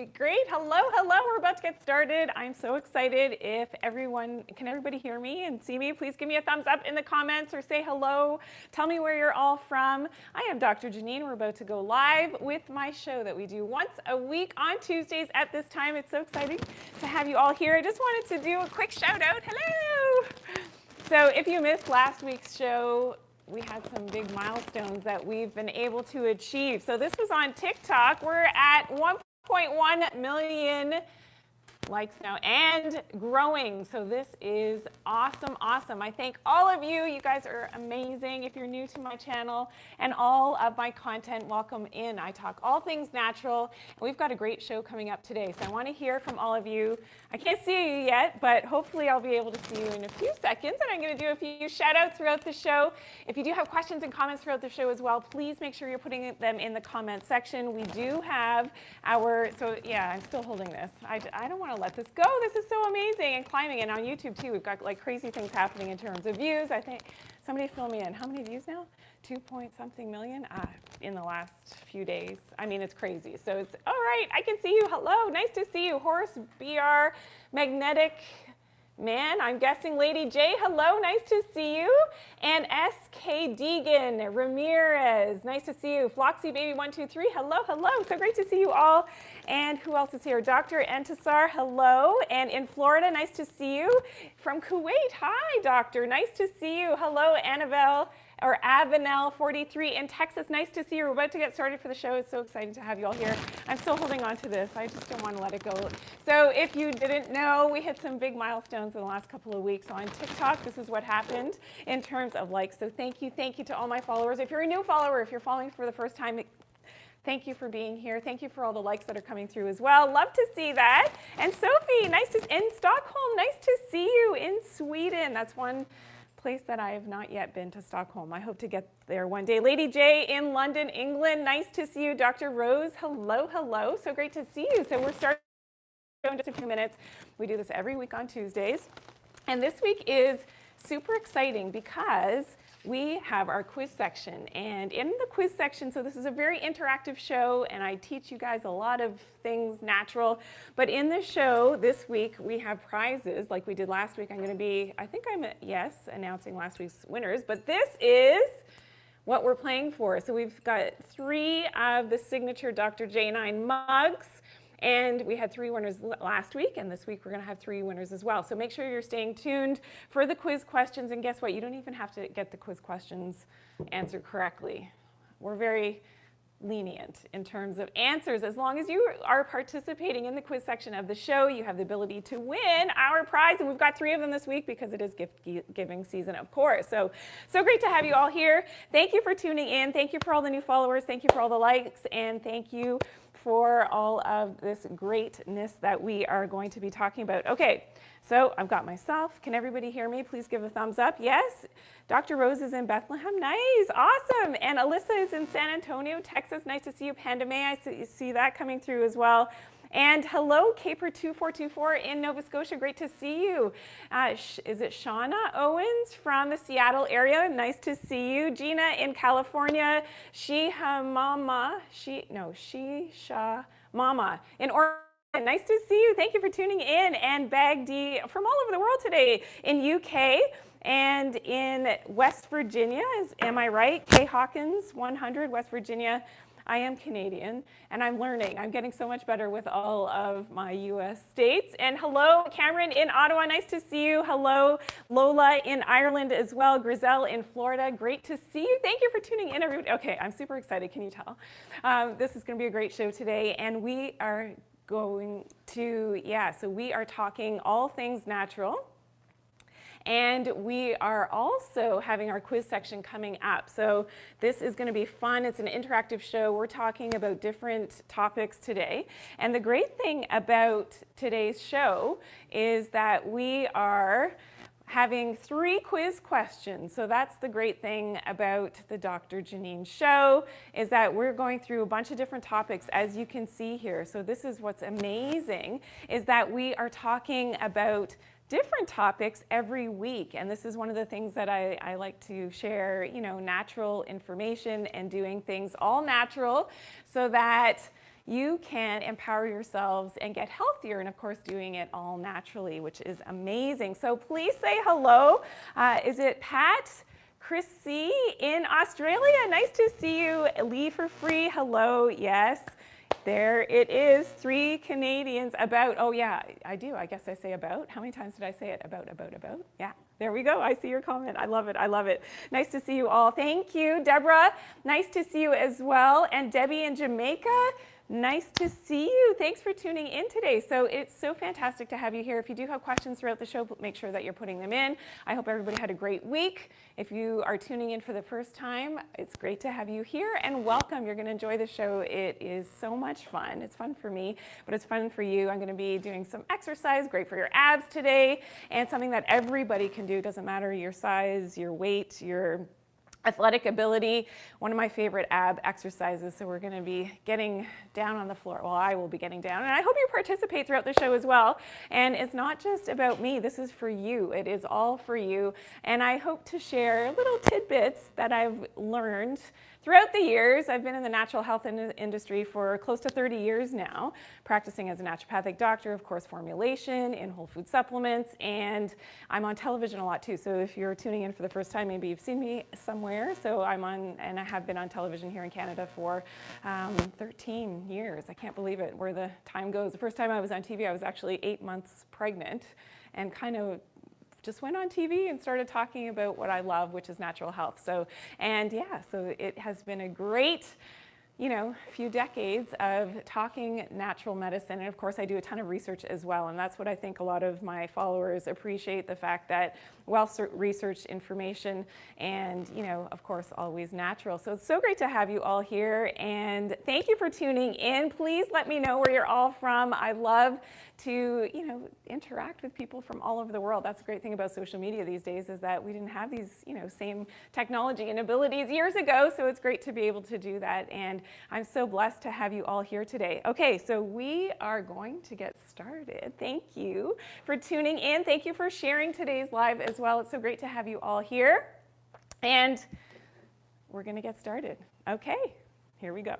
Okay, great. Hello, hello. We're about to get started. I'm so excited. Can everybody hear me and see me? Please give me a thumbs up in the comments or say hello. Tell me where you're all from. I am Dr. Janine. We're about to go live with my show that we do once a week on Tuesdays at this time. It's so exciting to have you all here. I just wanted to do a quick shout out. Hello. So if you missed last week's show, we had some big milestones that we've been able to achieve. So this was on TikTok. We're at 1.1 million likes now and growing. So this is awesome, awesome. I thank all of you. You guys are amazing. If you're new to my channel and all of my content, welcome in. I talk all things natural. And we've got a great show coming up today. So I want to hear from all of you. I can't see you yet, but hopefully I'll be able to see you in a few seconds. And I'm going to do a few shout outs throughout the show. If you do have questions and comments throughout the show as well, please make sure you're putting them in the comment section. We do have so yeah, I'm still holding this. I don't want to let this go. This is so amazing, and climbing. And on YouTube too, we've got like crazy things happening in terms of views. I think somebody fill me in. How many views now? 2-point-something million in the last few days. I mean, it's crazy. So it's all right. I can see you. Hello, nice to see you. Horace BR, Magnetic Man, I'm guessing Lady J, hello, nice to see you. And SK Deegan, Ramirez, nice to see you. Floxy Baby 123, hello, hello, so great to see you all. And who else is here? Dr. Entisar, hello. And in Florida, nice to see you. From Kuwait, hi, doctor, nice to see you. Hello, Annabelle. Or Avanel43 in Texas. Nice to see you. We're about to get started for the show. It's so exciting to have you all here. I'm still holding on to this. I just don't want to let it go. So if you didn't know, we hit some big milestones in the last couple of weeks on TikTok. This is what happened in terms of likes. So thank you to all my followers. If you're a new follower, if you're following for the first time, thank you for being here. Thank you for all the likes that are coming through as well. Love to see that. And Sophie, in Stockholm, nice to see you. In Sweden, that's one place that I have not yet been, to Stockholm. I hope to get there one day. Lady J in London, England, nice to see you. Dr. Rose, hello, hello. So great to see you. So we're starting in just a few minutes. We do this every week on Tuesdays. And this week is super exciting because we have our quiz section. And in the quiz section, so this is a very interactive show, and I teach you guys a lot of things natural. But in the show this week, we have prizes like we did last week. I'm going to be, announcing last week's winners. But this is what we're playing for. So we've got 3 of the signature Doctor Janine mugs. And we had 3 winners last week, and this week we're going to have 3 winners as well. So make sure you're staying tuned for the quiz questions. And guess what? You don't even have to get the quiz questions answered correctly. We're very lenient in terms of answers. As long as you are participating in the quiz section of the show, you have the ability to win our prize. And we've got 3 of them this week because it is gift giving season, of course. So great to have you all here. Thank you for tuning in. Thank you for all the new followers. Thank you for all the likes. And thank you for all of this greatness that we are going to be talking about. Okay, so I've got myself. Can everybody hear me? Please give a thumbs up. Yes. Dr. Rose is in Bethlehem. Nice. Awesome. And Alyssa is in San Antonio, Texas. Nice to see you. Panda May, I see that coming through as well. And hello, Caper2424 in Nova Scotia. Great to see you. Is it Shauna Owens from the Seattle area? Nice to see you. Gina in California. Sha Mama in Oregon. Nice to see you. Thank you for tuning in. And Bagdi from all over the world today in UK and in West Virginia. Am I right? Kay Hawkins, 100, West Virginia. I am Canadian, and I'm learning. I'm getting so much better with all of my U.S. states. And hello, Cameron in Ottawa. Nice to see you. Hello, Lola in Ireland as well. Grizel in Florida. Great to see you. Thank you for tuning in, everybody. Okay, I'm super excited. Can you tell? This is going to be a great show today, and we are going to, so we are talking all things natural. And we are also having our quiz section coming up. So this is going to be fun. It's an interactive show. We're talking about different topics today. And the great thing about today's show is that we are having 3 quiz questions. So that's the great thing about the Dr. Janine show, is that we're going through a bunch of different topics, as you can see here. So this is what's amazing, is that we are talking about different topics every week. And this is one of the things that I like to share, natural information and doing things all natural so that you can empower yourselves and get healthier, and of course doing it all naturally, which is amazing. So please say hello. Is it Pat? Chrissy in Australia, nice to see you. Lee for free, hello, yes. There it is, 3 Canadians about, oh yeah, I do, I guess I say about. How many times did I say it? About. Yeah, there we go, I see your comment, I love it. Nice to see you all, thank you. Deborah, nice to see you as well. And Debbie in Jamaica, nice to see you. Thanks for tuning in today. So it's so fantastic to have you here. If you do have questions throughout the show, make sure that you're putting them in. I hope everybody had a great week. If you are tuning in for the first time, it's great to have you here and welcome. You're going to enjoy the show. It is so much fun. It's fun for me, but it's fun for you. I'm going to be doing some exercise, great for your abs today, and something that everybody can do. It doesn't matter your size, your weight, your athletic ability, one of my favorite ab exercises. So we're going to be getting down on the floor. Well, I will be getting down, and I hope you participate throughout the show as well. And it's not just about me. This is for you. It is all for you. And I hope to share little tidbits that I've learned throughout the years. I've been in the natural health industry for close to 30 years now, practicing as a naturopathic doctor, of course, formulation in whole food supplements, and I'm on television a lot too. So if you're tuning in for the first time, maybe you've seen me somewhere. So I'm on, and I have been on television here in Canada for 13 years. I can't believe it, where the time goes. The first time I was on TV, I was actually 8 months pregnant and kind of just went on TV and started talking about what I love, which is natural health. So it has been a great, few decades of talking natural medicine. And of course, I do a ton of research as well. And that's what I think a lot of my followers appreciate, the fact that well-researched information and, of course, always natural. So it's so great to have you all here. And thank you for tuning in. Please let me know where you're all from. I love to, interact with people from all over the world. That's the great thing about social media these days, is that we didn't have these, same technology and abilities years ago. So it's great to be able to do that. And I'm so blessed to have you all here today. Okay, so we are going to get started. Thank you for tuning in. Thank you for sharing today's live as well. It's so great to have you all here. And we're going to get started. Okay, here we go.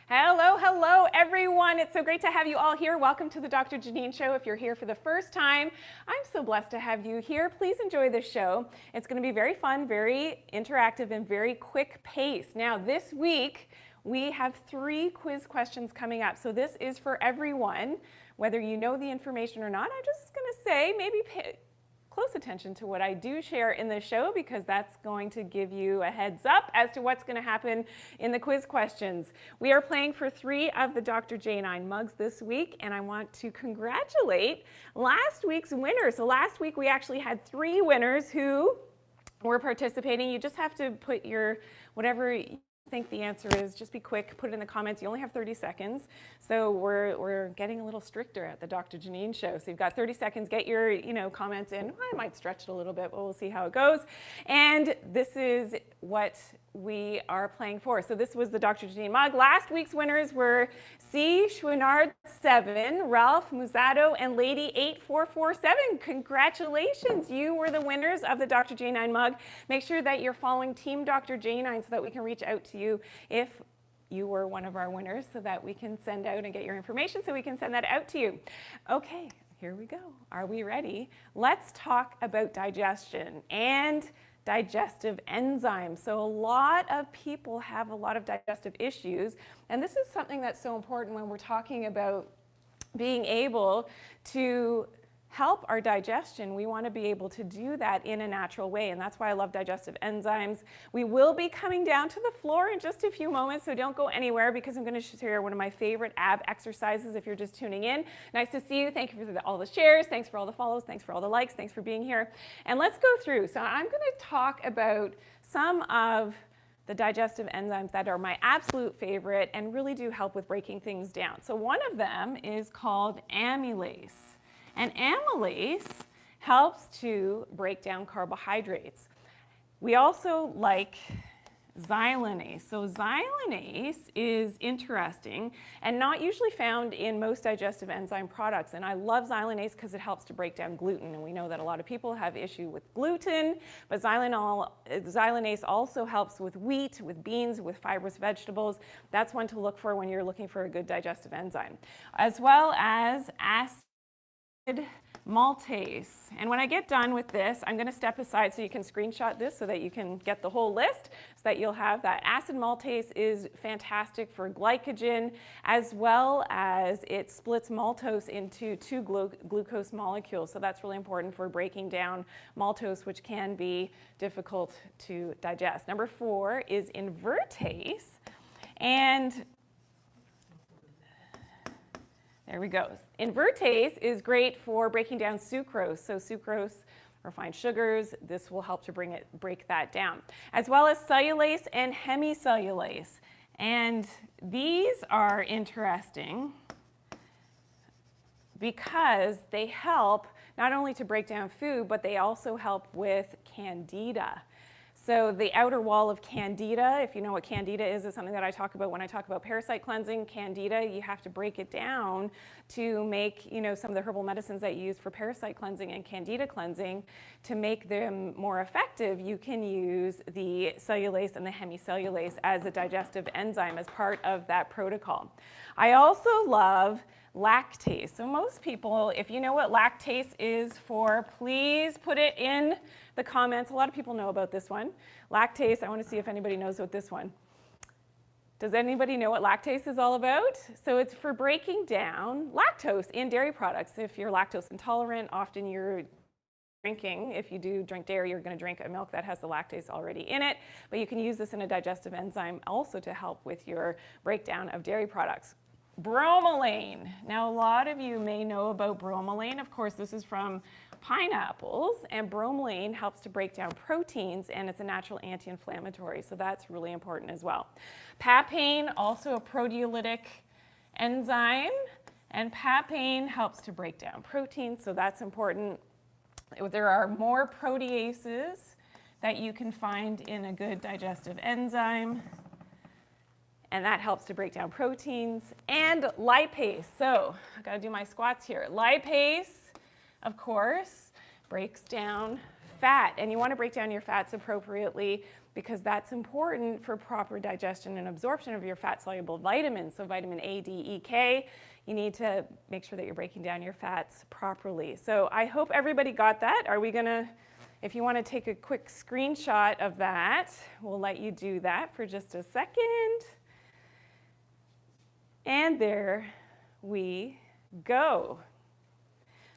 Hello, everyone. It's so great to have you all here. Welcome to the Doctor Janine Show. If you're here for the first time, I'm so blessed to have you here. Please enjoy this show. It's going to be very fun, very interactive, and very quick pace. Now, this week, we have 3 quiz questions coming up. So this is for everyone, whether you know the information or not. I'm just going to say maybe pay close attention to what I do share in the show, because that's going to give you a heads up as to what's going to happen in the quiz questions. We are playing for 3 of the Doctor Janine mugs this week, and I want to congratulate last week's winners. So last week we actually had 3 winners who were participating. You just have to put your whatever you think the answer is. Just be quick, put it in the comments. You only have 30 seconds. So we're getting a little stricter at the Doctor Janine Show. So you've got 30 seconds, get your comments in. I might stretch it a little bit, but we'll see how it goes. And this is what we are playing for. So this was the Dr. Janine mug. Last week's winners were C. Schwinard 7, Ralph Musato, and Lady 8447. Congratulations, you were the winners of the Dr. Janine mug. Make sure that you're following Team Dr. Janine so that we can reach out to you if you were one of our winners, so that we can send out and get your information so we can send that out to you. Okay, here we go. Are we ready? Let's talk about digestion and digestive enzymes. So a lot of people have a lot of digestive issues, and this is something that's so important when we're talking about being able to help our digestion, we want to be able to do that in a natural way, and that's why I love digestive enzymes. We will be coming down to the floor in just a few moments, so don't go anywhere because I'm going to share one of my favorite ab exercises if you're just tuning in. Nice to see you. Thank you for all the shares. Thanks for all the follows. Thanks for all the likes. Thanks for being here. And let's go through. So I'm going to talk about some of the digestive enzymes that are my absolute favorite and really do help with breaking things down. So one of them is called amylase. And amylase helps to break down carbohydrates. We also like xylanase. So xylanase is interesting and not usually found in most digestive enzyme products. And I love xylanase because it helps to break down gluten. And we know that a lot of people have issue with gluten, but xylanase also helps with wheat, with beans, with fibrous vegetables. That's one to look for when you're looking for a good digestive enzyme. As well as acid maltase. And when I get done with this, I'm going to step aside so you can screenshot this so that you can get the whole list, so that you'll have that. Acid maltase is fantastic for glycogen, as well as it splits maltose into two glucose molecules. So that's really important for breaking down maltose, which can be difficult to digest. Number 4 is invertase. And there we go. Invertase is great for breaking down sucrose. So sucrose, refined sugars, this will help to break that down. As well as cellulase and hemicellulase. And these are interesting because they help not only to break down food, but they also help with candida. So the outer wall of candida, if you know what candida is something that I talk about when I talk about parasite cleansing. Candida, you have to break it down to make, some of the herbal medicines that you use for parasite cleansing and candida cleansing. To make them more effective, you can use the cellulase and the hemicellulase as a digestive enzyme as part of that protocol. I also love lactase. So most people, if you know what lactase is for, please put it in the comments. A lot of people know about this one. Lactase, I want to see if anybody knows what this one. Does anybody know what lactase is all about? So it's for breaking down lactose in dairy products. If you're lactose intolerant, often you're drinking, if you do drink dairy, you're going to drink a milk that has the lactase already in it. But you can use this in a digestive enzyme also to help with your breakdown of dairy products. Bromelain. Now, a lot of you may know about bromelain. Of course, this is from pineapples, and bromelain helps to break down proteins, and it's a natural anti-inflammatory, so that's really important as well. Papain, also a proteolytic enzyme, and papain helps to break down proteins, so that's important. There are more proteases that you can find in a good digestive enzyme, and that helps to break down proteins. And lipase. So I've got to do my squats here. Lipase, of course, breaks down fat. And you want to break down your fats appropriately because that's important for proper digestion and absorption of your fat-soluble vitamins. So vitamin A, D, E, K. You need to make sure that you're breaking down your fats properly. So I hope everybody got that. Are we going to, if you want to take a quick screenshot of that, we'll let you do that for just a second. And there we go.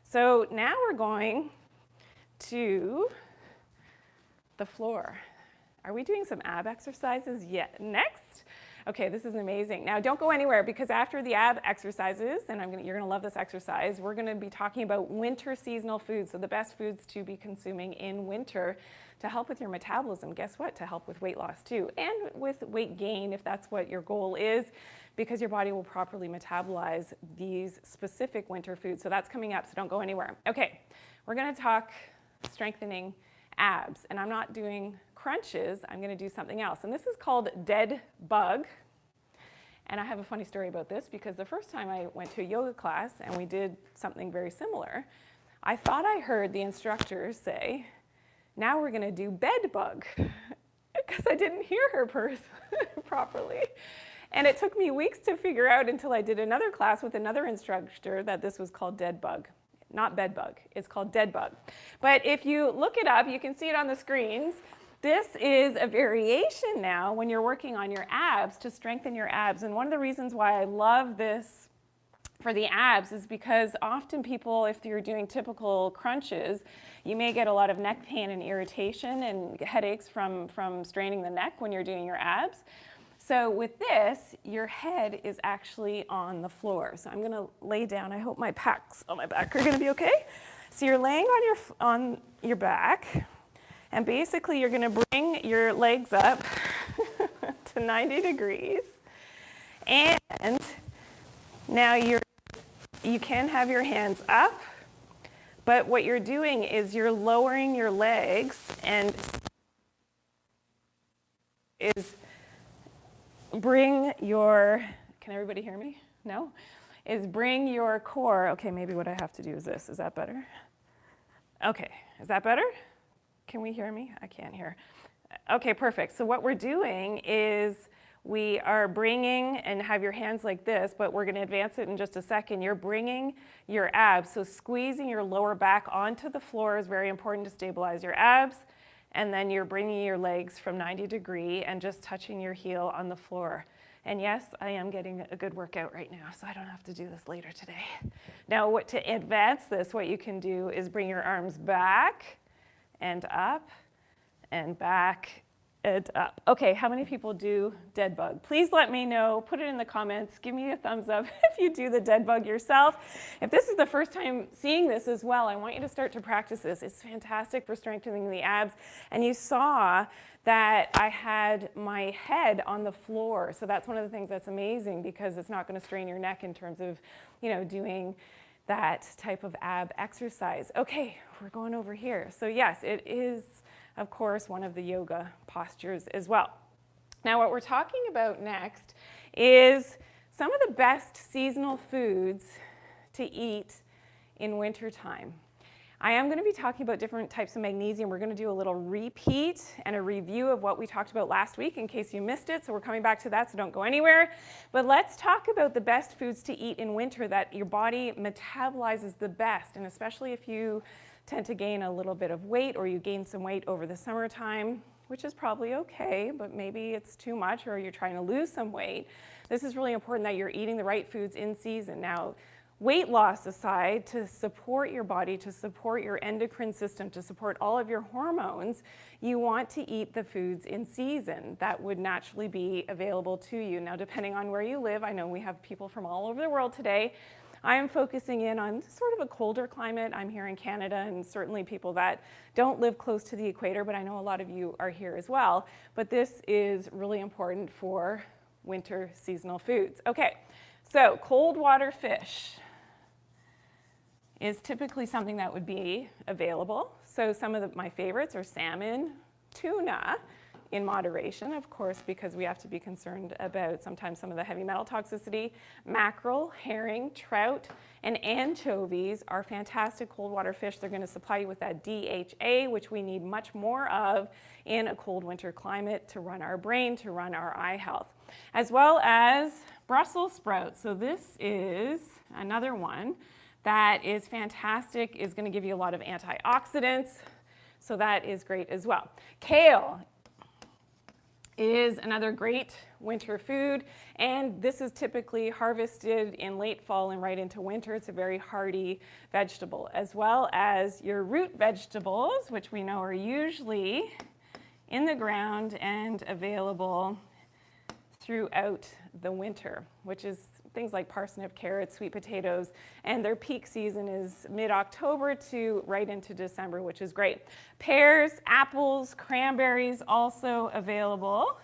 So now we're going to the floor. Are we doing some ab exercises yet? Next? Okay, this is amazing. Now don't go anywhere because after the ab exercises, and you're going to love this exercise, we're going to be talking about winter seasonal foods, so the best foods to be consuming in winter to help with your metabolism. Guess what? To help with weight loss too, and with weight gain if that's what your goal is, because your body will properly metabolize these specific winter foods. So that's coming up, so don't go anywhere. Okay, we're going to talk strengthening abs, and I'm not doing crunches, I'm going to do something else. And this is called dead bug. And I have a funny story about this because the first time I went to a yoga class and we did something very similar, I thought I heard the instructor say, now we're going to do bed bug, because I didn't hear her properly. And it took me weeks to figure out until I did another class with another instructor that this was called dead bug. Not bed bug, it's called dead bug. But if you look it up, you can see it on the screens. This is a variation now when you're working on your abs to strengthen your abs. And one of the reasons why I love this for the abs is because often people, if you're doing typical crunches, you may get a lot of neck pain and irritation and headaches from straining the neck when you're doing your abs. So with this, your head is actually on the floor. So I'm gonna lay down. I hope my packs on my back are gonna be okay. So you're laying on your back, and basically you're gonna bring your legs up to 90 degrees. And now you can have your hands up, but what you're doing is you're lowering your legs and bring your, can everybody hear me? No? Is bring your core, okay, maybe what I have to do is this. Is that better? Okay, is that better? Can we hear me? I can't hear. Okay, perfect. So what we're doing is we are bringing, and have your hands like this, but we're going to advance it in just a second. You're bringing your abs, so squeezing your lower back onto the floor is very important to stabilize your abs. And then you're bringing your legs from 90 degree and just touching your heel on the floor. And yes, I am getting a good workout right now, so I don't have to do this later today. Now, to advance this, what you can do is bring your arms back and up and back and up. Okay, how many people do dead bug? Please let me know. Put it in the comments. Give me a thumbs up if you do the dead bug yourself. If this is the first time seeing this as well, I want you to start to practice this. It's fantastic for strengthening the abs. And you saw that I had my head on the floor. So that's one of the things that's amazing, because it's not going to strain your neck in terms of, doing that type of ab exercise. Okay, we're going over here. So yes, it is, of course, one of the yoga postures as well. Now, what we're talking about next is some of the best seasonal foods to eat in wintertime. I am going to be talking about different types of magnesium. We're going to do a little repeat and a review of what we talked about last week in case you missed it. So we're coming back to that, so don't go anywhere. But let's talk about the best foods to eat in winter that your body metabolizes the best, and especially if you tend to gain a little bit of weight, or you gain some weight over the summertime, which is probably okay, but maybe it's too much, or you're trying to lose some weight. This is really important that you're eating the right foods in season. Now, weight loss aside, to support your body, to support your endocrine system, to support all of your hormones, you want to eat the foods in season that would naturally be available to you. Now, depending on where you live, I know we have people from all over the world today. I am focusing in on sort of a colder climate. I'm here in Canada, and certainly people that don't live close to the equator, but I know a lot of you are here as well. But this is really important for winter seasonal foods. Okay, so cold water fish is typically something that would be available. So some of my favorites are salmon, tuna, in moderation, of course, because we have to be concerned about sometimes some of the heavy metal toxicity. Mackerel, herring, trout, and anchovies are fantastic cold water fish. They're going to supply you with that DHA, which we need much more of in a cold winter climate to run our brain, to run our eye health, as well as Brussels sprouts. So this is another one that is fantastic, is going to give you a lot of antioxidants, so that is great as well. Kale is another great winter food, and this is typically harvested in late fall and right into winter. It's a very hardy vegetable, as well as your root vegetables, which we know are usually in the ground and available throughout the winter, which is things like parsnip, carrots, sweet potatoes, and their peak season is mid-October to right into December, which is great. Pears, apples, cranberries also available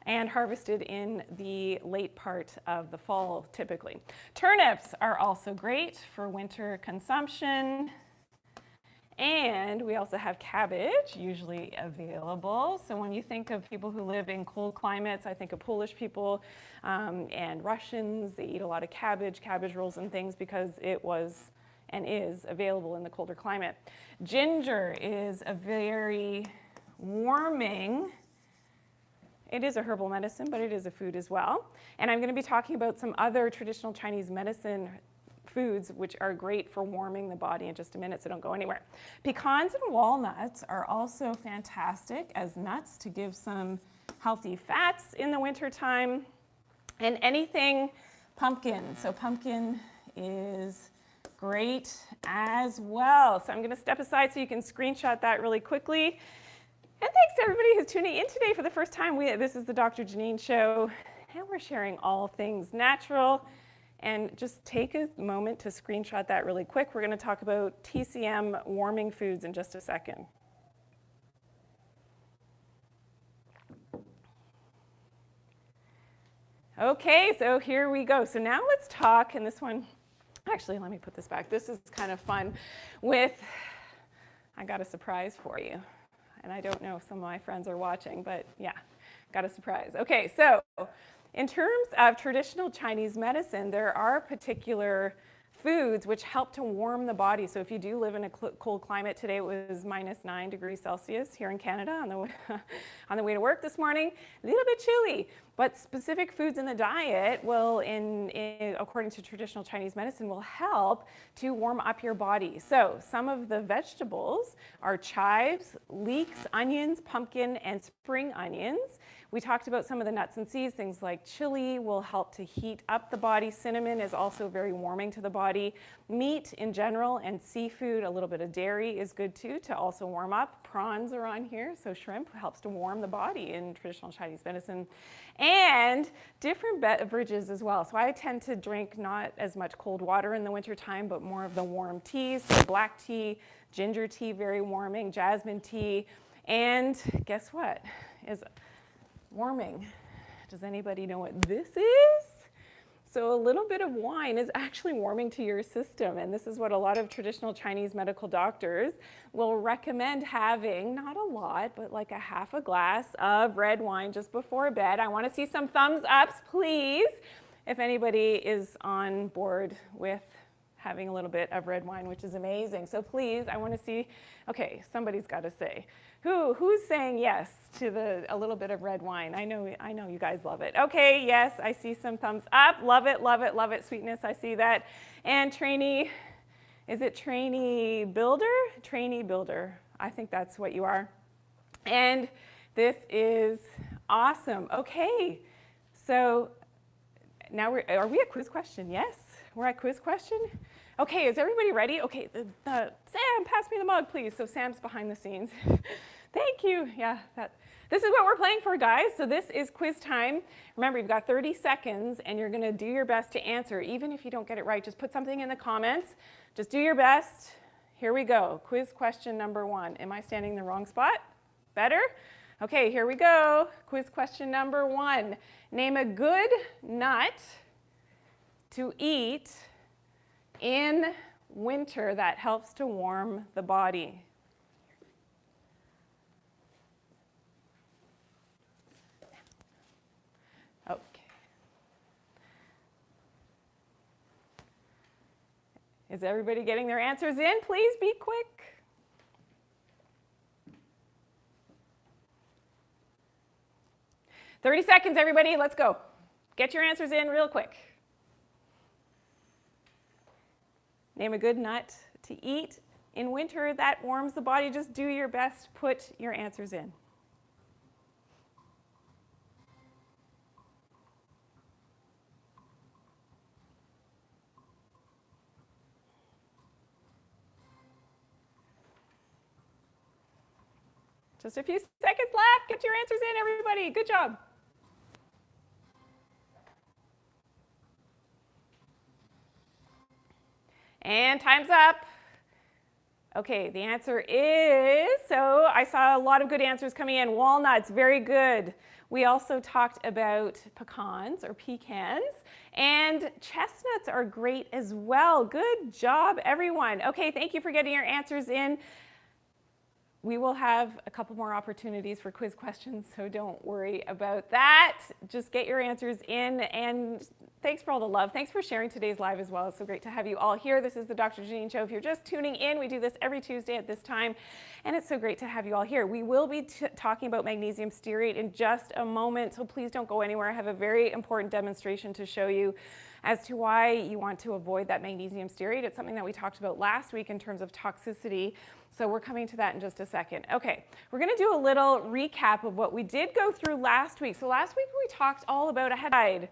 and harvested in the late part of the fall typically. Turnips are also great for winter consumption. And we also have cabbage, usually available. So when you think of people who live in cold climates, I think of Polish people and Russians. They eat a lot of cabbage rolls and things because it was and is available in the colder climate. Ginger is a very warming, it is a herbal medicine, but it is a food as well. And I'm going to be talking about some other traditional Chinese medicine foods which are great for warming the body in just a minute, so don't go anywhere. Pecans and walnuts are also fantastic as nuts to give some healthy fats in the wintertime. And anything pumpkin. So pumpkin is great as well. So I'm going to step aside so you can screenshot that really quickly. And thanks to everybody who's tuning in today for the first time. This is the Dr. Janine Show, and we're sharing all things natural. And just take a moment to screenshot that really quick. We're going to talk about TCM warming foods in just a second. Okay, so here we go. So now let's talk, and this one, actually, let me put this back. This is kind of fun I got a surprise for you. And I don't know if some of my friends are watching, but yeah, got a surprise. Okay, so in terms of traditional Chinese medicine, there are particular foods which help to warm the body. So if you do live in a cold climate, today it was -9 degrees Celsius here in Canada on the way to work this morning, a little bit chilly. But specific foods in the diet will, according to traditional Chinese medicine, will help to warm up your body. So some of the vegetables are chives, leeks, onions, pumpkin, and spring onions. We talked about some of the nuts and seeds. Things like chili will help to heat up the body. Cinnamon is also very warming to the body. Meat in general and seafood, a little bit of dairy is good too to also warm up. Prawns are on here, so shrimp helps to warm the body in traditional Chinese medicine. And different beverages as well. So I tend to drink not as much cold water in the wintertime, but more of the warm teas. So black tea, ginger tea, very warming, jasmine tea. And guess what is warming? Does anybody know what this is? So a little bit of wine is actually warming to your system, and this is what a lot of traditional Chinese medical doctors will recommend having, not a lot, but like a half a glass of red wine just before bed. I want to see some thumbs ups, please, if anybody is on board with having a little bit of red wine, which is amazing. So please, I want to see, okay, somebody's got to say. Who's saying yes to a little bit of red wine? I know you guys love it. Okay, yes, I see some thumbs up. Love it, love it, love it. Sweetness, I see that. And trainee, is it trainee builder? Trainee builder. I think that's what you are. And this is awesome. Okay, so now are we at quiz question? Yes, we're at quiz question. Okay, is everybody ready? Okay, Sam, pass me the mug, please. So Sam's behind the scenes. Thank you. Yeah, this is what we're playing for, guys. So this is quiz time. Remember, you've got 30 seconds, and you're going to do your best to answer. Even if you don't get it right, just put something in the comments. Just do your best. Here we go. Quiz question number 1. Am I standing in the wrong spot? Better? Okay, here we go. Quiz question number 1. Name a good nut to eat in winter that helps to warm the body. Okay. Is everybody getting their answers in? Please be quick. "30 seconds, everybody. Let's go. Get your answers in real quick. Name a good nut to eat in winter that warms the body. Just do your best. Put your answers in. Just a few seconds left. Get your answers in, everybody. Good job. And time's up. Okay, the answer is, so I saw a lot of good answers coming in. Walnuts, very good. We also talked about pecans or pecans, and chestnuts are great as well. Good job, everyone. Okay, thank you for getting your answers in. We will have a couple more opportunities for quiz questions, so don't worry about that. Just get your answers in, and thanks for all the love. Thanks for sharing today's live as well. It's so great to have you all here. This is the Dr. Janine Show. If you're just tuning in, we do this every Tuesday at this time, and it's so great to have you all here. We will be talking about magnesium stearate in just a moment, so please don't go anywhere. I have a very important demonstration to show you as to why you want to avoid that magnesium stearate. It's something that we talked about last week in terms of toxicity, so we're coming to that in just a second. Okay, we're going to do a little recap of what we did go through last week. So last week we talked all about a head guide.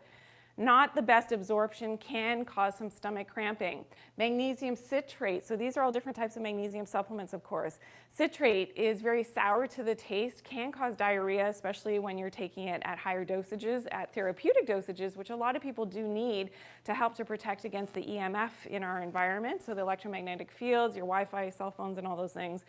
not the best absorption, can cause some stomach cramping. Magnesium citrate, so these are all different types of magnesium supplements, of course. Citrate is very sour to the taste, can cause diarrhea, especially when you're taking it at higher dosages, at therapeutic dosages, which a lot of people do need to help to protect against the EMF in our environment, so the electromagnetic fields, your Wi-Fi, cell phones, and all those things.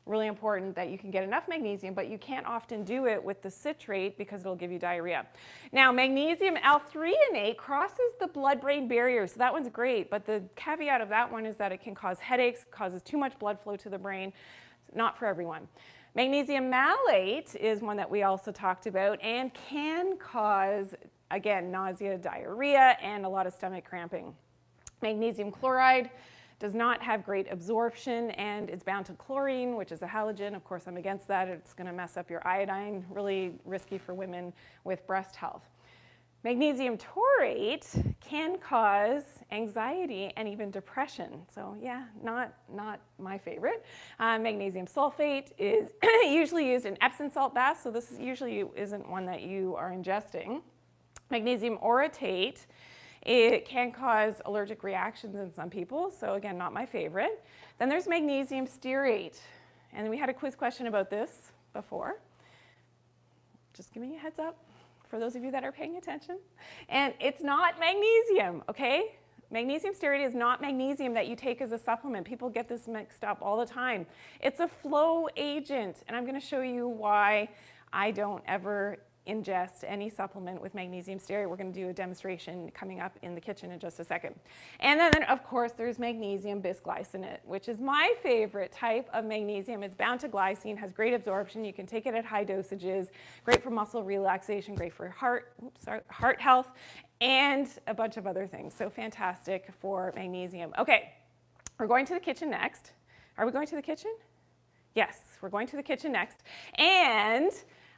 Really important that you can get enough magnesium, but you can't often do it with the citrate because it'll give you diarrhea. Now, magnesium L-threonate crosses the blood-brain barrier, so that one's great, but the caveat of that one is that it can cause headaches, causes too much blood flow to the brain. Not for everyone. Magnesium malate is one that we also talked about and can cause, again, nausea, diarrhea, and a lot of stomach cramping. Magnesium chloride does not have great absorption, and it's bound to chlorine, which is a halogen. Of course, I'm against that. It's going to mess up your iodine, really risky for women with breast health. Magnesium taurate can cause anxiety and even depression. So yeah, not my favorite. Magnesium sulfate is usually used in Epsom salt baths, so this usually isn't one that you are ingesting. Magnesium orotate, it can cause allergic reactions in some people, so again, not my favorite. Then there's magnesium stearate, and we had a quiz question about this before. Just giving you a heads up for those of you that are paying attention. And it's not magnesium, okay? Magnesium stearate is not magnesium that you take as a supplement. People get this mixed up all the time. It's a flow agent, and I'm going to show you why I don't ever ingest any supplement with magnesium stearate. We're going to do a demonstration coming up in the kitchen in just a second. And then of course, there's magnesium bisglycinate, which is my favorite type of magnesium. It's bound to glycine, has great absorption. You can take it at high dosages, great for muscle relaxation, great for heart health, and a bunch of other things. So fantastic for magnesium. Okay, we're going to the kitchen next. Are we going to the kitchen? Yes, we're going to the kitchen next. And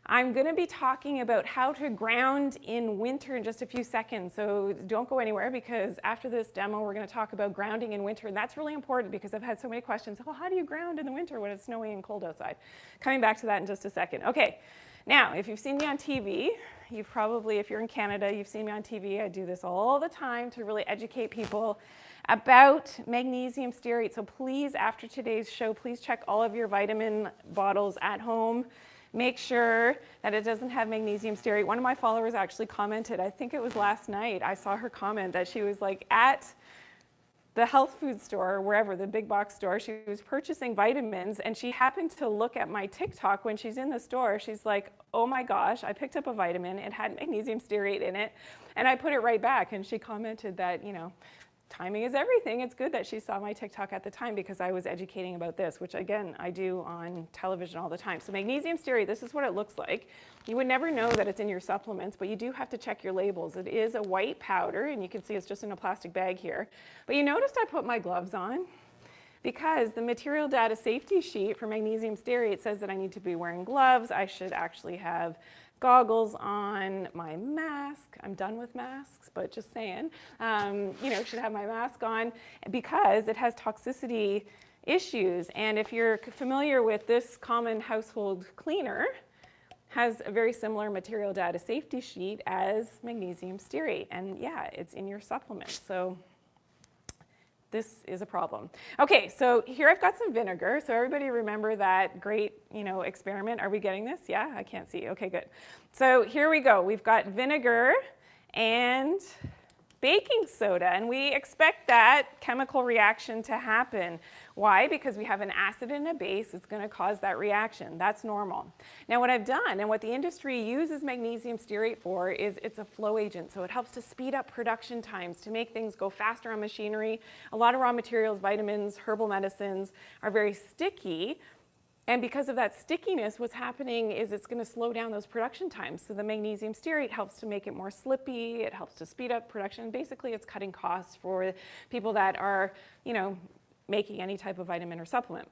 I'm going to be talking about how to ground in winter in just a few seconds, so don't go anywhere, because after this demo we're going to talk about grounding in winter, and that's really important because I've had so many questions. Well, how do you ground in the winter when it's snowy and cold outside? Coming back to that in just a second. Okay, now if you've seen me on TV, you've probably, if you're in Canada, you've seen me on TV. I do this all the time to really educate people about magnesium stearate. So please, after today's show, please check all of your vitamin bottles at home. Make sure that it doesn't have magnesium stearate. One of my followers actually commented, I think it was last night, I saw her comment that she was like at the health food store or wherever, the big box store, she was purchasing vitamins, and she happened to look at my TikTok when she's in the store. She's like, oh my gosh, I picked up a vitamin, it had magnesium stearate in it, and I put it right back. And she commented that, you know, timing is everything. It's good that she saw my TikTok at the time because I was educating about this, which again, I do on television all the time. So magnesium stearate, this is what it looks like. You would never know that it's in your supplements, but you do have to check your labels. It is a white powder, and you can see it's just in a plastic bag here. But you noticed I put my gloves on because the material data safety sheet for magnesium stearate says that I need to be wearing gloves. I should actually have goggles on, my mask. I'm done with masks, but just saying, you know, should have my mask on because it has toxicity issues. And if you're familiar with this common household cleaner, has a very similar material data safety sheet as magnesium stearate. And yeah, it's in your supplements. So this is a problem. Okay, so here I've got some vinegar. So everybody remember that great, you know, experiment. Are we getting this? Yeah, I can't see. Okay, good. So here we go. We've got vinegar and baking soda, and we expect that chemical reaction to happen. Why? Because we have an acid and a base. It's going to cause that reaction. That's normal. Now what I've done, and what the industry uses magnesium stearate for, is it's a flow agent. So it helps to speed up production times, to make things go faster on machinery. A lot of raw materials, vitamins, herbal medicines are very sticky. And because of that stickiness, what's happening is it's going to slow down those production times. So the magnesium stearate helps to make it more slippy. It helps to speed up production. Basically, it's cutting costs for people that are, you know, making any type of vitamin or supplement.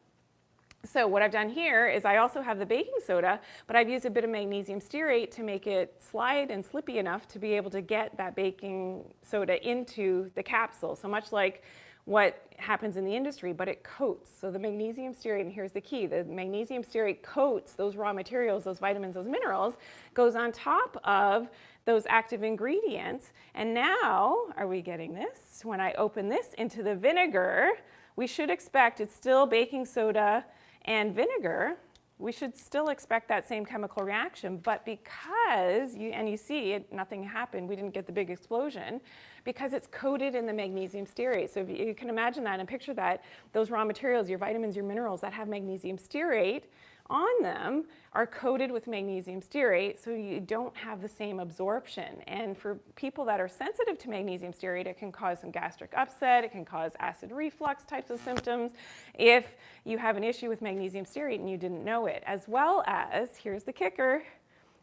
So what I've done here is I also have the baking soda, but I've used a bit of magnesium stearate to make it slide and slippy enough to be able to get that baking soda into the capsule. So much like what happens in the industry, but it coats. So the magnesium stearate, and here's the key, the magnesium stearate coats those raw materials, those vitamins, those minerals, goes on top of those active ingredients. And now, are we getting this? When I open this into the vinegar, we should expect, it's still baking soda and vinegar, we should still expect that same chemical reaction, but because, you see it, nothing happened, we didn't get the big explosion, because it's coated in the magnesium stearate. So if you can imagine that and picture that, those raw materials, your vitamins, your minerals that have magnesium stearate on them are coated with magnesium stearate, so you don't have the same absorption. And for people that are sensitive to magnesium stearate, it can cause some gastric upset, it can cause acid reflux types of symptoms if you have an issue with magnesium stearate and you didn't know it. As well as, here's the kicker,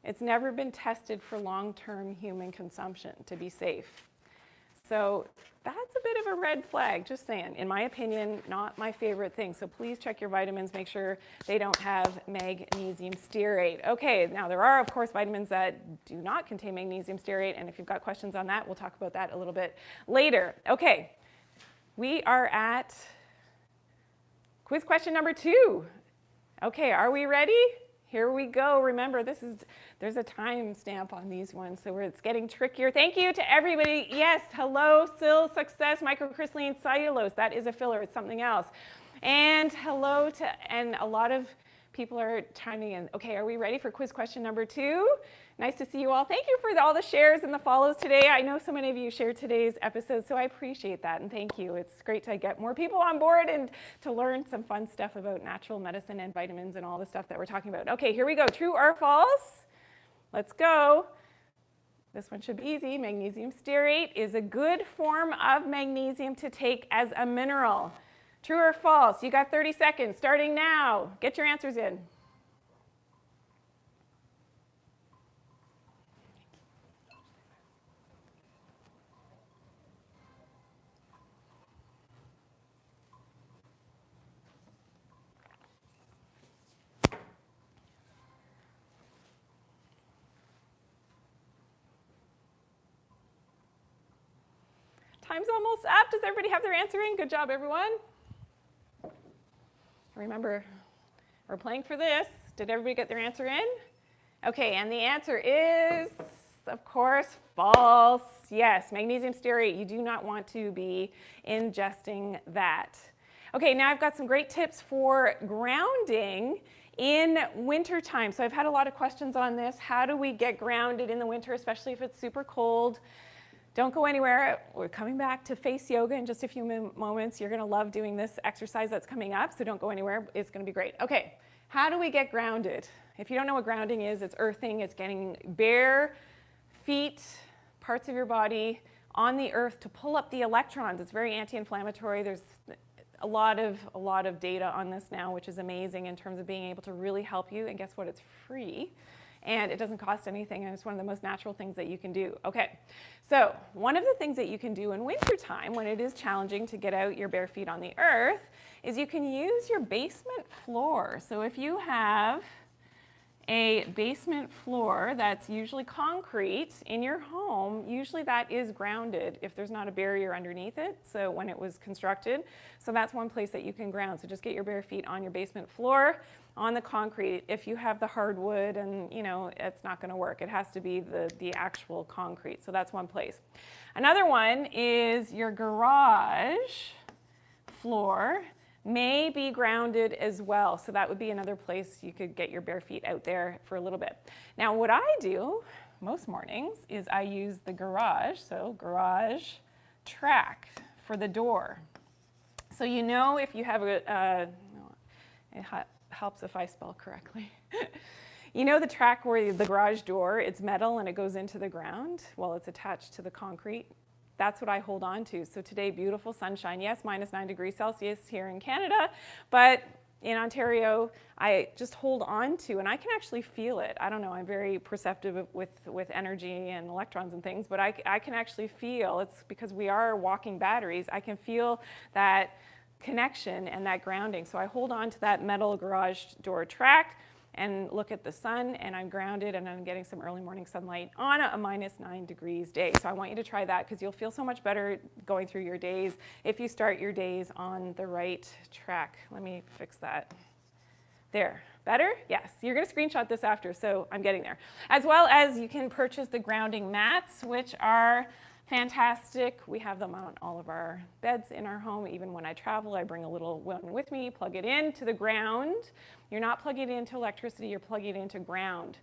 it's never been tested for long-term human consumption to be safe. So that's a bit of a red flag, just saying. In my opinion, not my favorite thing. So please check your vitamins, make sure they don't have magnesium stearate. Okay, now there are, of course, vitamins that do not contain magnesium stearate, and if you've got questions on that, we'll talk about that a little bit later. Okay, we are at quiz question number 2. Okay, are we ready? Here we go. Remember, there's a time stamp on these ones, so it's getting trickier. Thank you to everybody. Yes, hello, Sil Success, microcrystalline cellulose. That is a filler, it's something else. And hello to, and a lot of people are chiming in. Okay, are we ready for quiz question number 2? Nice to see you all. Thank you for all the shares and the follows today. I know so many of you shared today's episode, so I appreciate that, and thank you. It's great to get more people on board and to learn some fun stuff about natural medicine and vitamins and all the stuff that we're talking about. Okay, here we go. True or false? Let's go. This one should be easy. Magnesium stearate is a good form of magnesium to take as a mineral. True or false? You got 30 seconds starting now. Get your answers in. Time's almost up. Does everybody have their answer in? Good job, everyone. Remember, we're playing for this. Did everybody get their answer in? Okay, and the answer is, of course, false. Yes, magnesium stearate, you do not want to be ingesting that. Okay, now I've got some great tips for grounding in wintertime. So I've had a lot of questions on this. How do we get grounded in the winter, especially if it's super cold? Don't go anywhere. We're coming back to face yoga in just a few moments. You're going to love doing this exercise that's coming up, so don't go anywhere. It's going to be great. Okay, how do we get grounded? If you don't know what grounding is, it's earthing. It's getting bare feet, parts of your body on the earth to pull up the electrons. It's very anti-inflammatory. There's a lot of data on this now, which is amazing in terms of being able to really help you. And guess what? It's free. And it doesn't cost anything, and it's one of the most natural things that you can do. Okay, so one of the things that you can do in wintertime when it is challenging to get out your bare feet on the earth is you can use your basement floor. So if you have a basement floor that's usually concrete in your home, usually that is grounded if there's not a barrier underneath it, so when it was constructed. So that's one place that you can ground. So just get your bare feet on your basement floor, on the concrete. If you have the hardwood, and it's not going to work. It has to be the actual concrete. So that's one place. Another one is your garage floor may be grounded as well. So that would be another place you could get your bare feet out there for a little bit. Now what I do most mornings is I use the garage, so garage track for the door. So if you have it helps if I spell correctly. The track where the garage door, it's metal and it goes into the ground. Well, it's attached to the concrete. That's what I hold on to. So today, beautiful sunshine. Yes, minus 9 degrees Celsius here in Canada, but in Ontario, I just hold on to, and I can actually feel it. I don't know, I'm very perceptive with energy and electrons and things, but I can actually feel, it's because we are walking batteries, I can feel that connection and that grounding. So I hold on to that metal garage door track. and look at the sun, and I'm grounded and I'm getting some early morning sunlight on a -9 degrees day. So I want you to try that because you'll feel so much better going through your days if you start your days on the right track. Let me fix that. There. Better? Yes. You're going to screenshot this after, so I'm getting there. As well as you can purchase the grounding mats, which are fantastic. We have them on all of our beds in our home. Even when I travel, I bring a little one with me, plug it in to the ground. You're not plugging it into electricity, you're plugging it into ground.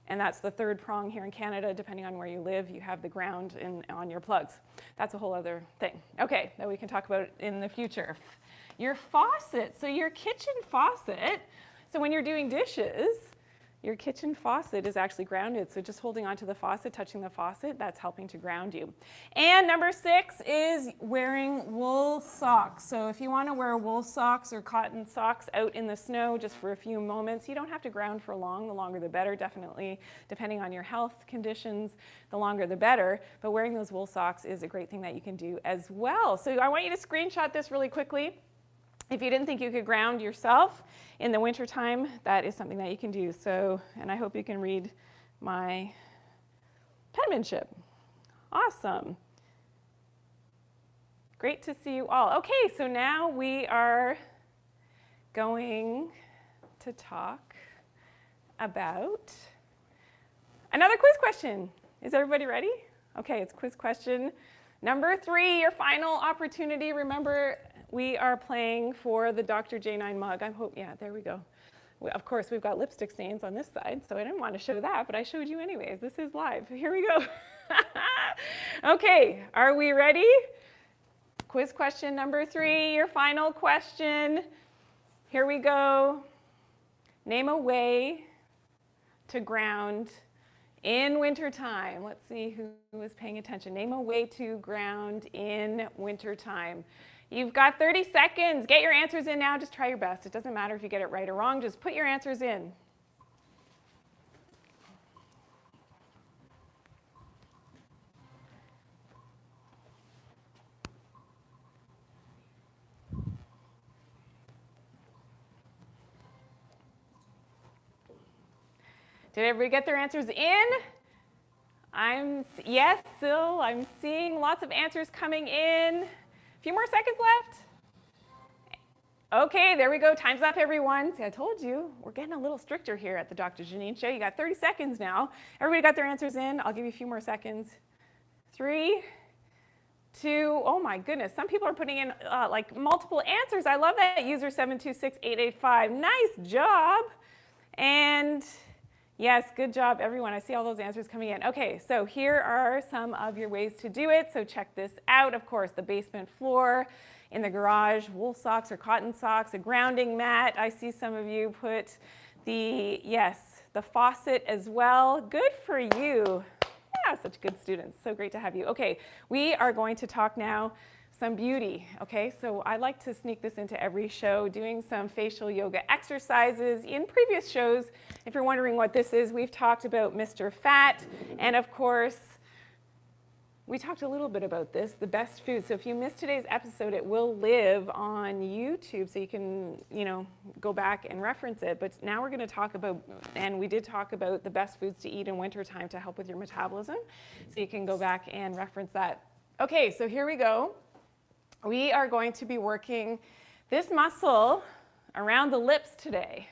And that's the third prong here in Canada. Depending on where you live, you have the ground on your plugs. That's a whole other thing. Okay, that we can talk about in the future. Your faucet, so your kitchen faucet, so when you're doing dishes, your kitchen faucet is actually grounded. So just holding onto the faucet, touching the faucet, that's helping to ground you. And number 6 is wearing wool socks. So if you want to wear wool socks or cotton socks out in the snow just for a few moments, you don't have to ground for long. The longer the better, definitely, depending on your health conditions, the longer the better. But wearing those wool socks is a great thing that you can do as well. So I want you to screenshot this really quickly. If you didn't think you could ground yourself in the wintertime, that is something that you can do. So, and I hope you can read my penmanship. Awesome. Great to see you all. Okay, so now we are going to talk about another quiz question. Is everybody ready? Okay, it's quiz question number 3, your final opportunity. Remember, we are playing for the Doctor Janine mug. I hope, yeah, there we go. Of course, we've got lipstick stains on this side, so I didn't want to show that, but I showed you anyways. This is live. Here we go. Okay, are we ready? Quiz question number 3, your final question. Here we go. Name a way to ground in wintertime. Let's see who is paying attention. Name a way to ground in wintertime. You've got 30 seconds. Get your answers in now. Just try your best. It doesn't matter if you get it right or wrong. Just put your answers in. Did everybody get their answers in? Yes, Syl, I'm seeing lots of answers coming in. A few more seconds left. Okay, there we go. Time's up, everyone. See, I told you, we're getting a little stricter here at the Dr. Janine Show. You got 30 seconds now. Everybody got their answers in? I'll give you a few more seconds. 3, 2, oh my goodness. Some people are putting in like multiple answers. I love that. User 726885. Nice job. And yes, good job, everyone. I see all those answers coming in. Okay, so here are some of your ways to do it. So check this out. Of course, the basement floor, in the garage, wool socks or cotton socks, a grounding mat. I see some of you put the faucet as well. Good for you. Yeah, such good students. So great to have you. Okay, we are going to talk now some beauty. Okay, so I like to sneak this into every show, doing some facial yoga exercises. In previous shows, if you're wondering what this is, we've talked about Mr. Fat, and of course, we talked a little bit about this, the best food. So if you missed today's episode, it will live on YouTube, so you can, go back and reference it. But now we're going to talk about, and we did talk about the best foods to eat in wintertime to help with your metabolism. So you can go back and reference that. Okay, so here we go. We are going to be working this muscle around the lips today.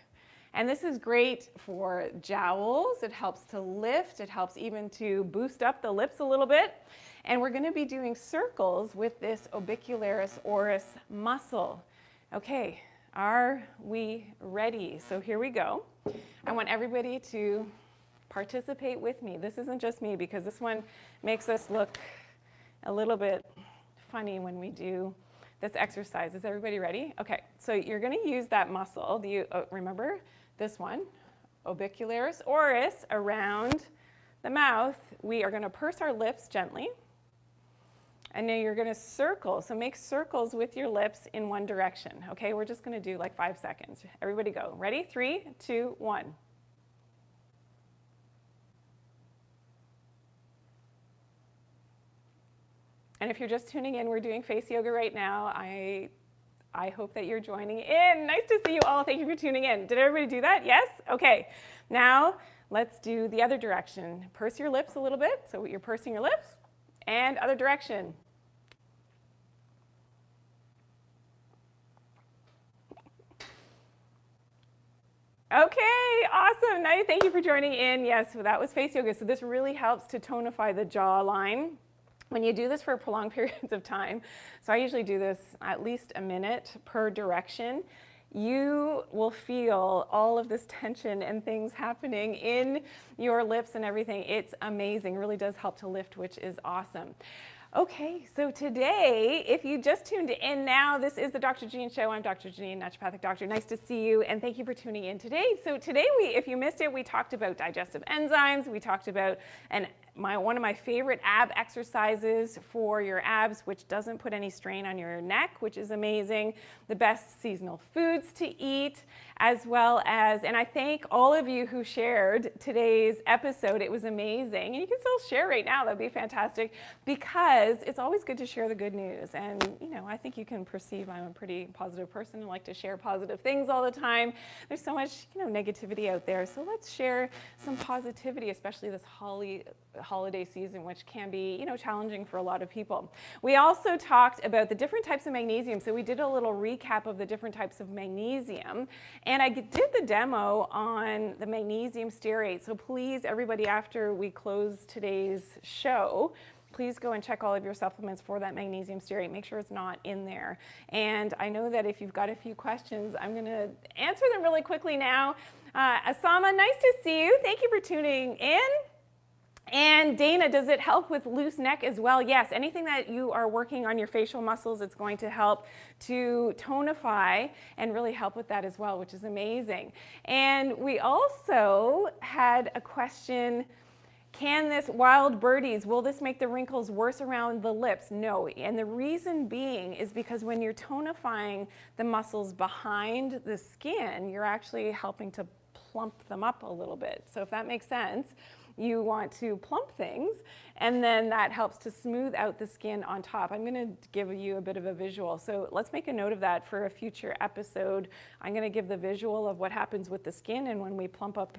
And this is great for jowls. It helps to lift. It helps even to boost up the lips a little bit. And we're going to be doing circles with this orbicularis oris muscle. Okay, are we ready? So here we go. I want everybody to participate with me. This isn't just me, because this one makes us look a little bit funny when we do this exercise. Is everybody ready? Okay, so you're going to use that muscle. Remember this one, orbicularis oris, around the mouth. We are going to purse our lips gently, and then you're going to circle. So make circles with your lips in one direction. Okay, we're just going to do like 5 seconds. Everybody go. Ready? 3, 2, 1. And if you're just tuning in, we're doing face yoga right now. I I hope that you're joining in. Nice to see you all. Thank you for tuning in. Did everybody do that? Yes? Okay. Now let's do the other direction. Purse your lips a little bit. So you're pursing your lips. And other direction. Okay, awesome. Now, thank you for joining in. Yes, so that was face yoga. So this really helps to tonify the jawline when you do this for prolonged periods of time. So I usually do this at least a minute per direction. You will feel all of this tension and things happening in your lips and everything. It's amazing. It really does help to lift, which is awesome. Okay, so today, if you just tuned in now, this is the Dr. Janine Show. I'm Dr. Janine, naturopathic doctor. Nice to see you, and thank you for tuning in today. So today, if you missed it, we talked about digestive enzymes. We talked about one of my favorite ab exercises for your abs, which doesn't put any strain on your neck, which is amazing. The best seasonal foods to eat, as well as, and I thank all of you who shared today's episode. It was amazing. And you can still share right now. That'd be fantastic, because it's always good to share the good news. And, you know, I think you can perceive I'm a pretty positive person and like to share positive things all the time. There's so much, negativity out there. So let's share some positivity, especially this holiday season, which can be, challenging for a lot of people. We also talked about the different types of magnesium. So we did a little recap of the different types of magnesium, and I did the demo on the magnesium stearate. So please, everybody, after we close today's show, please go and check all of your supplements for that magnesium stearate. Make sure it's not in there. And I know that if you've got a few questions, I'm going to answer them really quickly now. Asama, nice to see you. Thank you for tuning in. And Dana, does it help with loose neck as well? Yes, anything that you are working on your facial muscles, it's going to help to tonify and really help with that as well, which is amazing. And we also had a question, can this, wild birdies, will this make the wrinkles worse around the lips? No, and the reason being is because when you're tonifying the muscles behind the skin, you're actually helping to plump them up a little bit. So if that makes sense, you want to plump things, and then that helps to smooth out the skin on top. I'm going to give you a bit of a visual. So let's make a note of that for a future episode. I'm going to give the visual of what happens with the skin, and when we plump up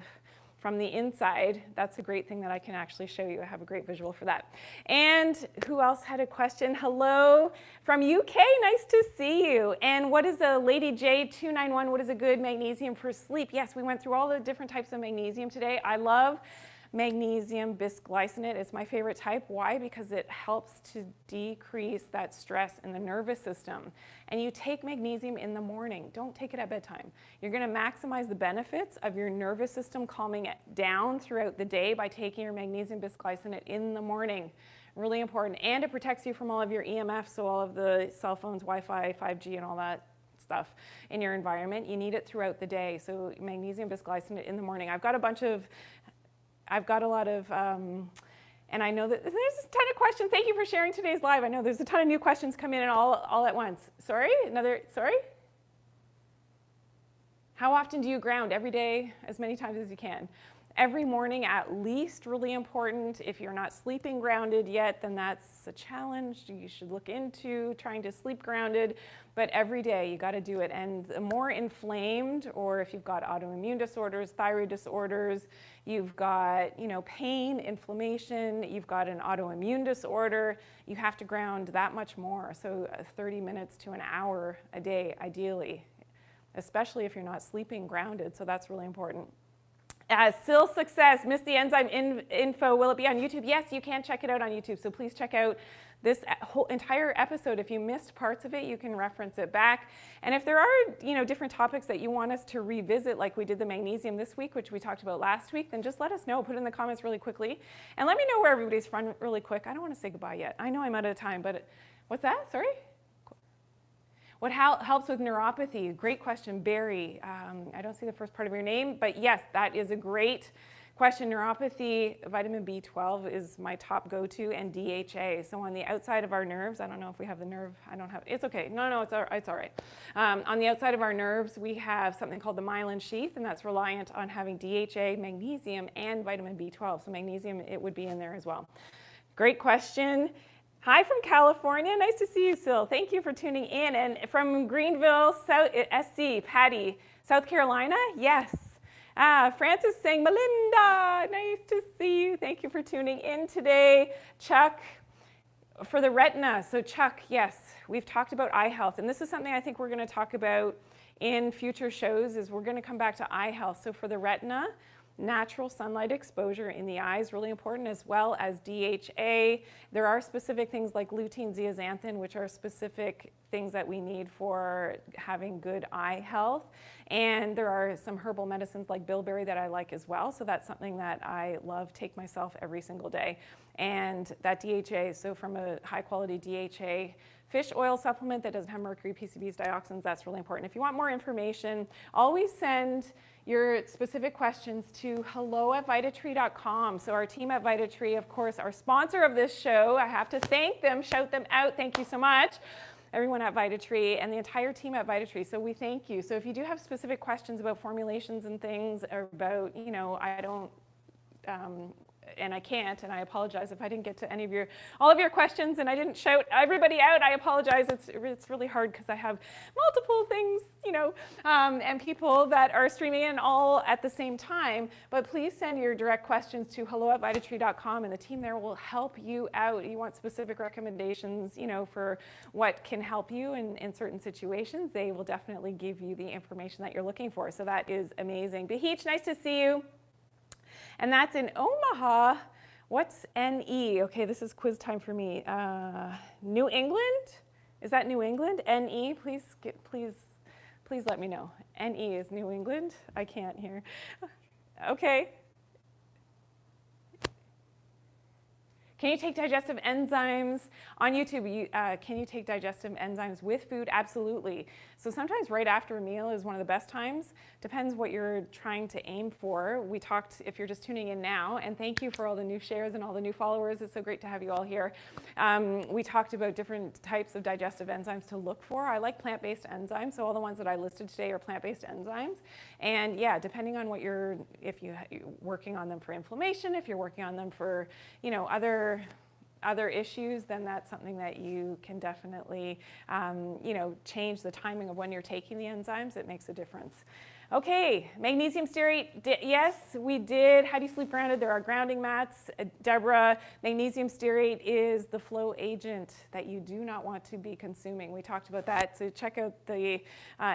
from the inside, that's a great thing that I can actually show you. I have a great visual for that. And who else had a question? Hello from UK, nice to see you. And what is a Lady J291, what is a good magnesium for sleep? Yes, we went through all the different types of magnesium today. I love magnesium bisglycinate. It's my favorite type. Why? Because it helps to decrease that stress in the nervous system. And you take magnesium in the morning. Don't take it at bedtime. You're going to maximize the benefits of your nervous system calming it down throughout the day by taking your magnesium bisglycinate in the morning. Really important. And it protects you from all of your EMF, so all of the cell phones, Wi-Fi, 5G, and all that stuff in your environment. You need it throughout the day. So magnesium bisglycinate in the morning. I've got a lot of, and I know that there's a ton of questions. Thank you for sharing today's live. I know there's a ton of new questions come in all at once. Sorry? How often do you ground? Every day, as many times as you can. Every morning at least, really important. If you're not sleeping grounded yet, then that's a challenge you should look into, trying to sleep grounded. But every day you got to do it. And the more inflamed, or if you've got autoimmune disorders, thyroid disorders, you've got pain, inflammation, you've got an autoimmune disorder, you have to ground that much more. So 30 minutes to an hour a day, ideally, especially if you're not sleeping grounded. So that's really important. Still Success, missed the enzyme info. Will it be on YouTube? Yes, you can check it out on YouTube. So please check out this whole entire episode. If you missed parts of it, you can reference it back. And if there are different topics that you want us to revisit, like we did the magnesium this week, which we talked about last week, then just let us know. Put it in the comments really quickly. And let me know where everybody's from really quick. I don't want to say goodbye yet. I know I'm out of time, but what's that? Sorry? What helps with neuropathy? Great question, Barry. I don't see the first part of your name, but yes, that is a great question. Neuropathy, vitamin B12 is my top go-to, and DHA. So on the outside of our nerves, I don't know if we have the nerve, it's okay. No, it's all right. On the outside of our nerves, we have something called the myelin sheath, and that's reliant on having DHA, magnesium, and vitamin B12. So magnesium, it would be in there as well. Great question. Hi from California. Nice to see you, Sil. Thank you for tuning in. And from Greenville, SC, Patty, South Carolina, yes. Francis saying, Melinda, nice to see you. Thank you for tuning in today. Chuck, for the retina. So Chuck, yes, we've talked about eye health. And this is something I think we're going to talk about in future shows, is we're going to come back to eye health. So for the retina, natural sunlight exposure in the eye is really important, as well as DHA. There are specific things like lutein, zeaxanthin, which are specific things that we need for having good eye health. And there are some herbal medicines like bilberry that I like as well. So that's something that I love, take myself every single day. And that DHA, so from a high quality DHA fish oil supplement that doesn't have mercury, PCBs, dioxins, that's really important. If you want more information, always send your specific questions to hello@vitatree.com. So our team at Vitatree, of course, our sponsor of this show, I have to thank them, shout them out, thank you so much. Everyone at Vitatree and the entire team at Vitatree. So we thank you. So if you do have specific questions about formulations and things, or about, I don't, and I can't, and I apologize if I didn't get to all of your questions and I didn't shout everybody out. I apologize. It's really hard because I have multiple things, and people that are streaming in all at the same time. But please send your direct questions to hello@vitatree.com, and the team there will help you out. You want specific recommendations, for what can help you in certain situations, they will definitely give you the information that you're looking for. So that is amazing. Beheech, nice to see you. And that's in Omaha. What's NE? Okay, this is quiz time for me. New England? Is that New England? NE, please let me know. NE is New England? I can't hear. Okay. Can you take digestive enzymes on YouTube? Can you take digestive enzymes with food? Absolutely. So sometimes right after a meal is one of the best times. Depends what you're trying to aim for. We talked, if you're just tuning in now, and thank you for all the new shares and all the new followers. It's so great to have you all here. We talked about different types of digestive enzymes to look for. I like plant-based enzymes, so all the ones that I listed today are plant-based enzymes. And yeah, depending on what you're working on them for inflammation, if you're working on them for, other issues, then that's something that you can definitely, change the timing of when you're taking the enzymes. It makes a difference. Okay, magnesium stearate, yes, we did. How do you sleep grounded? There are grounding mats. Deborah, magnesium stearate is the flow agent that you do not want to be consuming. We talked about that, so check out the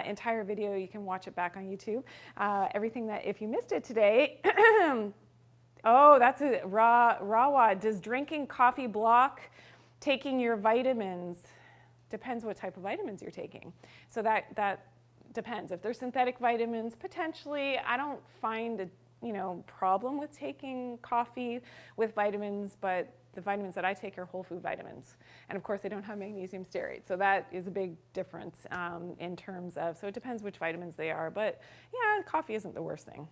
entire video. You can watch it back on YouTube. Everything that, if you missed it today, oh, that's a Rawa. Does drinking coffee block taking your vitamins? Depends what type of vitamins you're taking. So that depends. If they're synthetic vitamins, potentially. I don't find a problem with taking coffee with vitamins, but the vitamins that I take are whole food vitamins. And of course, they don't have magnesium stearate. So that is a big difference in terms of, so it depends which vitamins they are. But yeah, coffee isn't the worst thing.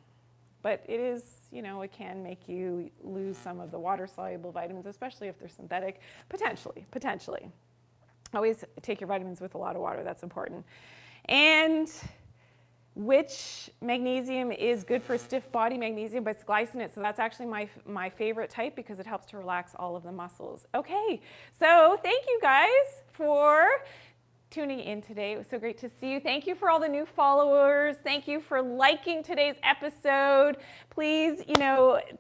But it is, it can make you lose some of the water-soluble vitamins, especially if they're synthetic, potentially. Always take your vitamins with a lot of water, that's important. And which magnesium is good for stiff body? Magnesium bisglycinate. So that's actually my favorite type because it helps to relax all of the muscles. Okay, so thank you guys for tuning in today. It was so great to see you. Thank you for all the new followers. Thank you for liking today's episode. Please,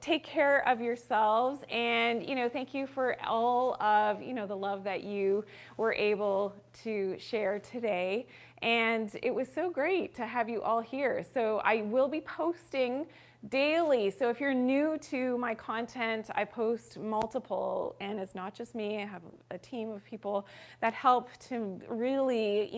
take care of yourselves, and thank you for all of the love that you were able to share today. And it was so great to have you all here. So I will be posting daily. So if you're new to my content, I post multiple, and it's not just me. I have a team of people that help to really,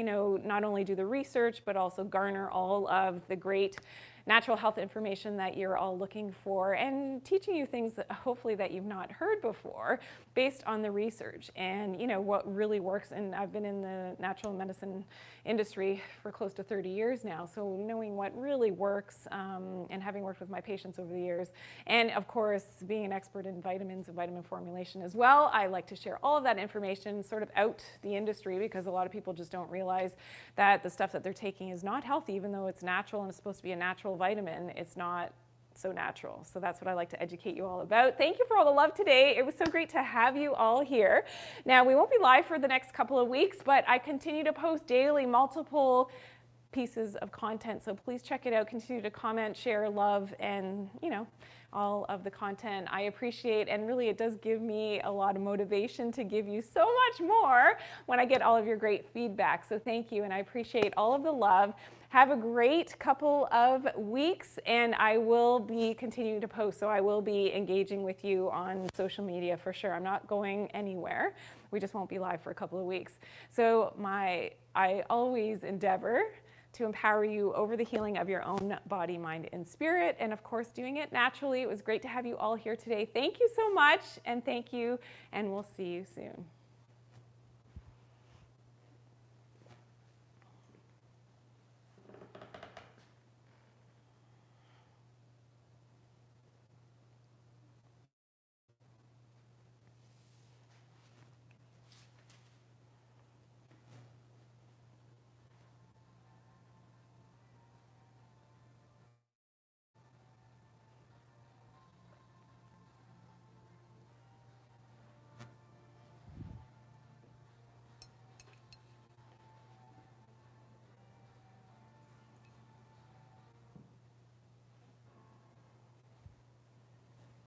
not only do the research, but also garner all of the great natural health information that you're all looking for, and teaching you things that hopefully that you've not heard before based on the research and what really works. And I've been in the natural medicine industry for close to 30 years now, so knowing what really works and having worked with my patients over the years, and of course being an expert in vitamins and vitamin formulation as well, I like to share all of that information sort of out the industry, because a lot of people just don't realize that the stuff that they're taking is not healthy. Even though it's natural and it's supposed to be a natural vitamin, it's not so natural. So that's what I like to educate you all about. Thank you for all the love today. It was so great to have you all here. Now, we won't be live for the next couple of weeks, but I continue to post daily multiple pieces of content. So please check it out. Continue to comment, share, love, and, you know, all of the content I appreciate, and really it does give me a lot of motivation to give you so much more when I get all of your great feedback. So thank you, and I appreciate all of the love. Have a great couple of weeks, and I will be continuing to post, so I will be engaging with you on social media for sure. I'm not going anywhere. We just won't be live for a couple of weeks. So I always endeavor to empower you over the healing of your own body, mind, and spirit, and of course doing it naturally. It was great to have you all here today. Thank you so much, and thank you, and we'll see you soon.